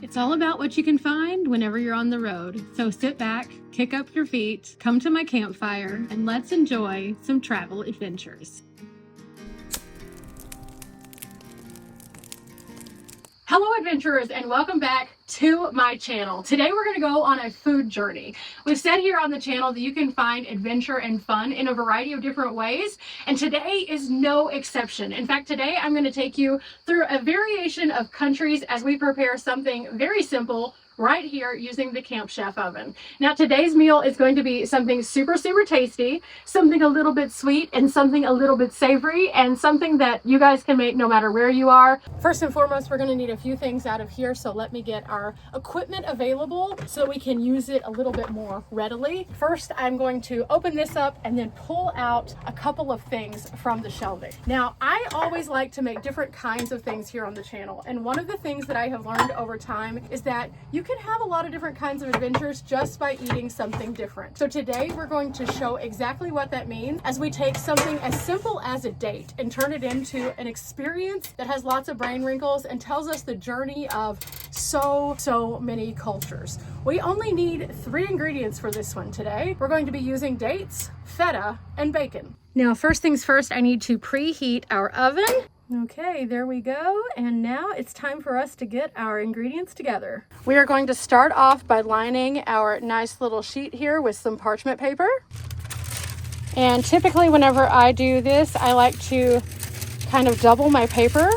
It's all about what you can find whenever you're on the road. So sit back, kick up your feet, come to my campfire, and let's enjoy some travel adventures. Hello adventurers, and welcome back to my channel. Today we're going to go on a food journey. We've said here on the channel that you can find adventure and fun in a variety of different ways, and today is no exception. In fact, today I'm going to take you through a variation of countries as we prepare something very simple right here using the Camp Chef oven. Now today's meal is going to be something super tasty, something a little bit sweet, and something a little bit savory, and something that you guys can make no matter where you are. First and foremost, we're going to need a few things out of here, so let me get our equipment available so we can use it a little bit more readily. First, I'm going to open this up and then pull out a couple of things from the shelving. Now, I always like to make different kinds of things here on the channel, and one of the things that I have learned over time is that you can have a lot of different kinds of adventures just by eating something different. So today we're going to show exactly what that means as we take something as simple as a date and turn it into an experience that has lots of brain wrinkles and tells us the journey of so many cultures. We only need 3 ingredients for this one today. We're going to be using dates, feta, and bacon. Now, first things first, I need to preheat our oven. Okay, there we go. And now it's time for us to get our ingredients together. We are going to start off by lining our nice little sheet here with some parchment paper. And typically whenever I do this, I like to kind of double my paper.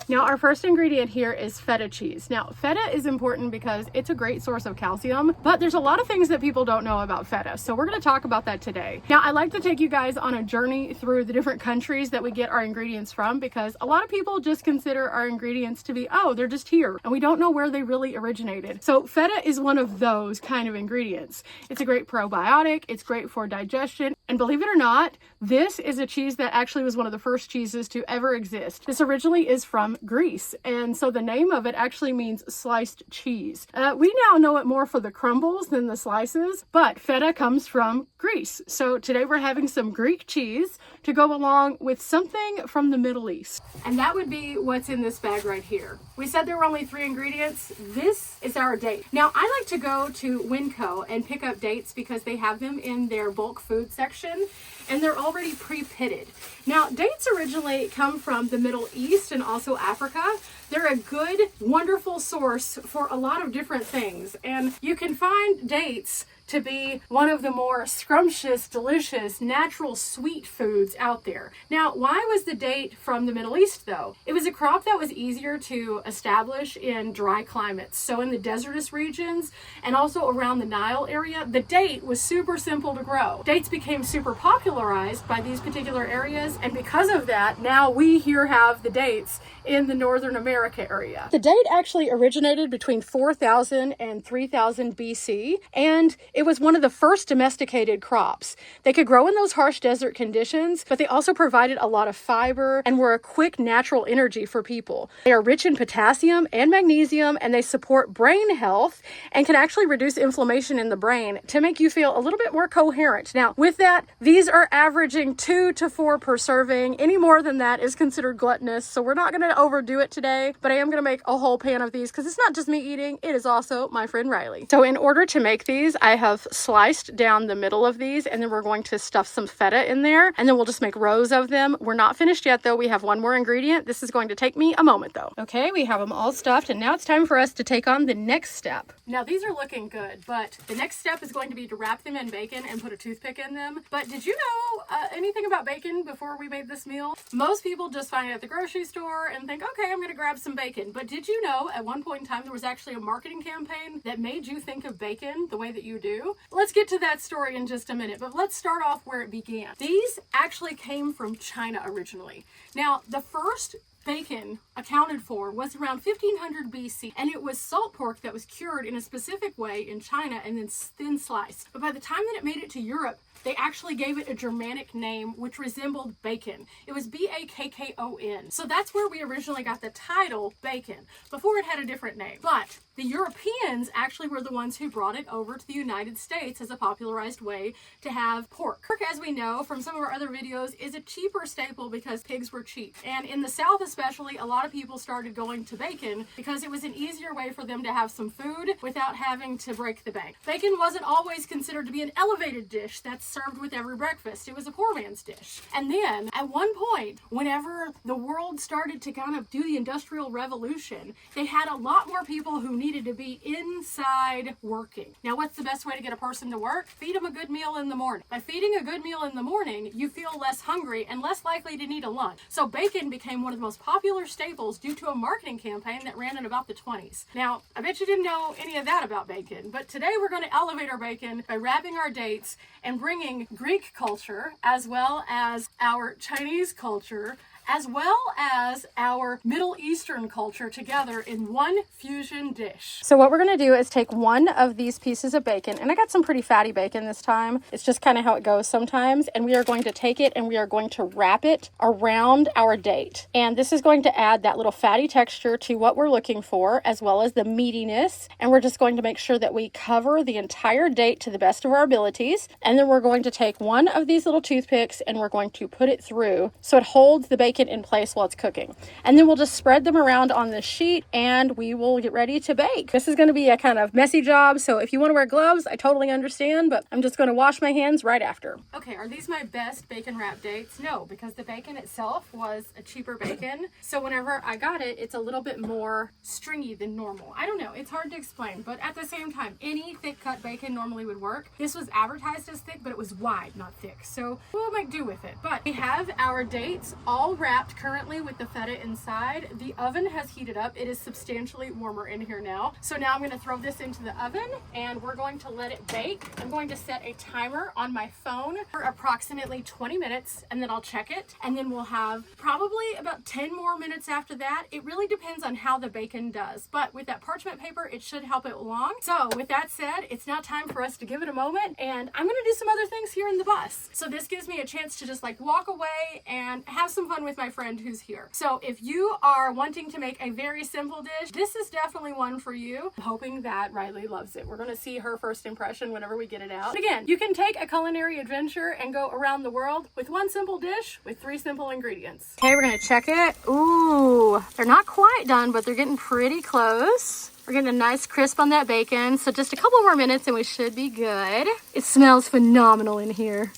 Now our first ingredient here is feta cheese. Now feta is important because it's a great source of calcium, but there's a lot of things that people don't know about feta. So we're going to talk about that today. Now I like to take you guys on a journey through the different countries that we get our ingredients from, because a lot of people just consider our ingredients to be, oh, they're just here, and we don't know where they really originated. So feta is one of those kind of ingredients. It's a great probiotic, it's great for digestion, and believe it or not, this is a cheese that actually was one of the first cheeses to ever exist. This originally is from Greece, and so the name of it actually means sliced cheese. We now know it more for the crumbles than the slices, but feta comes from Greece. So today we're having some Greek cheese to go along with something from the Middle East. And that would be what's in this bag right here. We said there were only 3 ingredients. This is our date. Now I like to go to Winco and pick up dates because they have them in their bulk food section, and they're already pre-pitted. Now, dates originally come from the Middle East and also Africa. They're a good, wonderful source for a lot of different things, and you can find dates to be one of the more scrumptious, delicious, natural sweet foods out there. Now, why was the date from the Middle East though? It was a crop that was easier to establish in dry climates. So in the desertous regions and also around the Nile area, the date was super simple to grow. Dates became super popularized by these particular areas, and because of that, now we here have the dates in the Northern America area. The date actually originated between 4000 and 3000 BC, and it was one of the first domesticated crops. They could grow in those harsh desert conditions, but they also provided a lot of fiber and were a quick natural energy for people. They are rich in potassium and magnesium, and they support brain health and can actually reduce inflammation in the brain to make you feel a little bit more coherent. Now, with that, these are averaging 2 to 4 per serving. Any more than that is considered gluttonous, so we're not going to overdo it today, but I am going to make a whole pan of these because it's not just me eating, it is also my friend Riley. So in order to make these, I have sliced down the middle of these, and then we're going to stuff some feta in there, and then we'll just make rows of them. We're not finished yet though. We have one more ingredient. This is going to take me a moment though. Okay, we have them all stuffed, and now it's time for us to take on the next step. Now these are looking good, but the next step is going to be to wrap them in bacon and put a toothpick in them. But did you know anything about bacon before we made this meal? Most people just find it at the grocery store and think, okay, I'm going to grab some bacon. But did you know at one point in time there was actually a marketing campaign that made you think of bacon the way that you do? Let's get to that story in just a minute, but let's start off where it began. These actually came from China originally. Now, the first bacon accounted for was around 1500 BC, and it was salt pork that was cured in a specific way in China and then thin sliced. But by the time that it made it to Europe, they actually gave it a Germanic name which resembled bacon. It was B-A-K-K-O-N. So that's where we originally got the title bacon, before it had a different name. But the Europeans actually were the ones who brought it over to the United States as a popularized way to have pork. Pork, as we know from some of our other videos, is a cheaper staple because pigs were cheap. And in the South especially, a lot of people started going to bacon because it was an easier way for them to have some food without having to break the bank. Bacon wasn't always considered to be an elevated dish that's served with every breakfast. It was a poor man's dish. And then at one point, whenever the world started to kind of do the Industrial Revolution, they had a lot more people who needed to be inside working. Now, what's the best way to get a person to work? Feed them a good meal in the morning. By feeding a good meal in the morning, you feel less hungry and less likely to need a lunch. So bacon became one of the most popular staples due to a marketing campaign that ran in about the 20s. Now, I bet you didn't know any of that about bacon, but today we're going to elevate our bacon by wrapping our dates and bringing Greek culture as well as our Chinese culture as well as our Middle Eastern culture together in one fusion dish. So what we're gonna do is take one of these pieces of bacon, and I got some pretty fatty bacon this time. It's just kind of how it goes sometimes. And we are going to take it and we are going to wrap it around our date. And this is going to add that little fatty texture to what we're looking for, as well as the meatiness. And we're just going to make sure that we cover the entire date to the best of our abilities. And then we're going to take one of these little toothpicks and we're going to put it through so it holds the bacon in place while it's cooking. And then we'll just spread them around on this sheet and we will get ready to bake. This is going to be a kind of messy job, so if you want to wear gloves, I totally understand, but I'm just going to wash my hands right after. Okay, are these my best bacon wrap dates? No, because the bacon itself was a cheaper bacon. So whenever I got it, it's a little bit more stringy than normal. I don't know, it's hard to explain, but at the same time, any thick cut bacon normally would work. This was advertised as thick, but it was wide, not thick. So we'll make do with it. But we have our dates all wrapped currently with the feta inside. The oven has heated up. It is substantially warmer in here now. So now I'm going to throw this into the oven and we're going to let it bake. I'm going to set a timer on my phone for approximately 20 minutes and then I'll check it. And then we'll have probably about 10 more minutes after that. It really depends on how the bacon does. But with that parchment paper, it should help it along. So with that said, it's now time for us to give it a moment and I'm going to do some other things here in the bus. So this gives me a chance to just like walk away and have some fun with my friend who's here. So if you are wanting to make a very simple dish, this is definitely one for you. I'm hoping that Riley loves it. We're going to see her first impression whenever we get it out. But again, you can take a culinary adventure and go around the world with one simple dish with 3 simple ingredients. Okay, we're going to check it. Ooh, they're not quite done, but they're getting pretty close. We're getting a nice crisp on that bacon. So just a couple more minutes and we should be good. It smells phenomenal in here.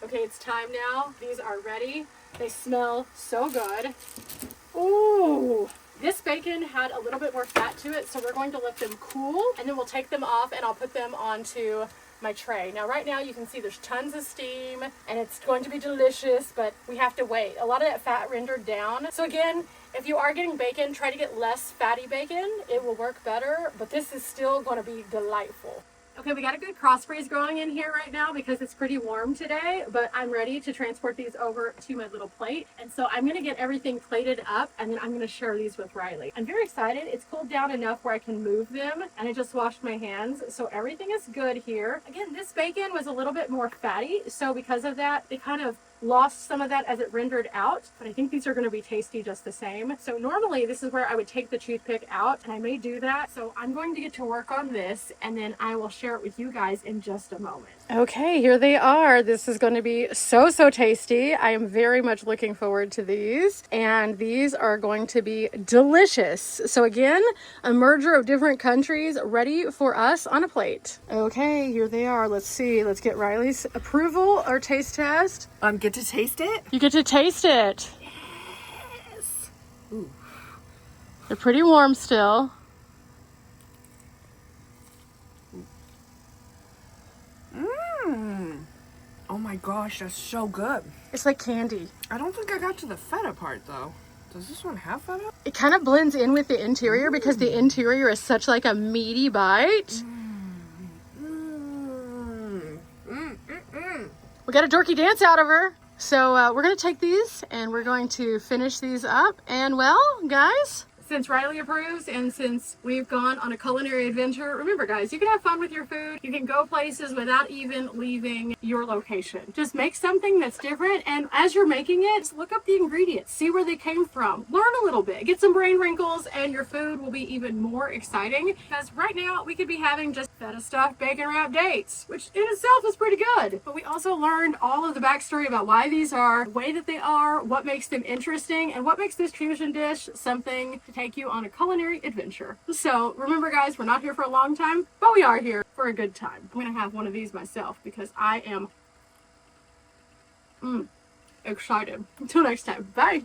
Okay, it's time now. These are ready. They smell so good. Ooh, this bacon had a little bit more fat to it, so we're going to let them cool, and then we'll take them off and I'll put them onto my tray. Now right now you can see there's tons of steam and it's going to be delicious, but we have to wait. A lot of that fat rendered down. So again, if you are getting bacon, try to get less fatty bacon. It will work better, but this is still going to be delightful. Okay, we got a good cross breeze going in here right now because it's pretty warm today, but I'm ready to transport these over to my little plate. And so I'm going to get everything plated up and then I'm going to share these with Riley. I'm very excited. It's cooled down enough where I can move them and I just washed my hands. So everything is good here. Again, this bacon was a little bit more fatty. So because of that, they kind of lost some of that as it rendered out, but I think these are going to be tasty just the same. So normally this is where I would take the toothpick out and I may do that. So I'm going to get to work on this and then I will share it with you guys in just a moment. Okay, here they are. This is going to be so tasty. I am very much looking forward to these, and these are going to be delicious. So again, a merger of different countries ready for us on a plate. Okay, here they are. Let's see. Let's get Riley's approval or taste test. Get to taste it? You get to taste it. Yes. Ooh. They're pretty warm still. Oh my gosh, that's so good. It's like candy. I don't think I got to the feta part though. Does this one have feta? It kind of blends in with the interior because the interior is such like a meaty bite. We got a dorky dance out of her. So we're going to take these and we're going to finish these up. And well, guys. Since Riley approves and since we've gone on a culinary adventure, remember guys, you can have fun with your food. You can go places without even leaving your location. Just make something that's different, and as you're making it, just look up the ingredients, see where they came from, learn a little bit, get some brain wrinkles, and your food will be even more exciting. Because right now we could be having just feta stuffed bacon wrapped dates, which in itself is pretty good. But we also learned all of the backstory about why these are the way that they are, what makes them interesting, and what makes this fusion dish something to take you on a culinary adventure. So remember guys, we're not here for a long time, but we are here for a good time. I'm gonna have one of these myself because I am excited. Until next time, bye.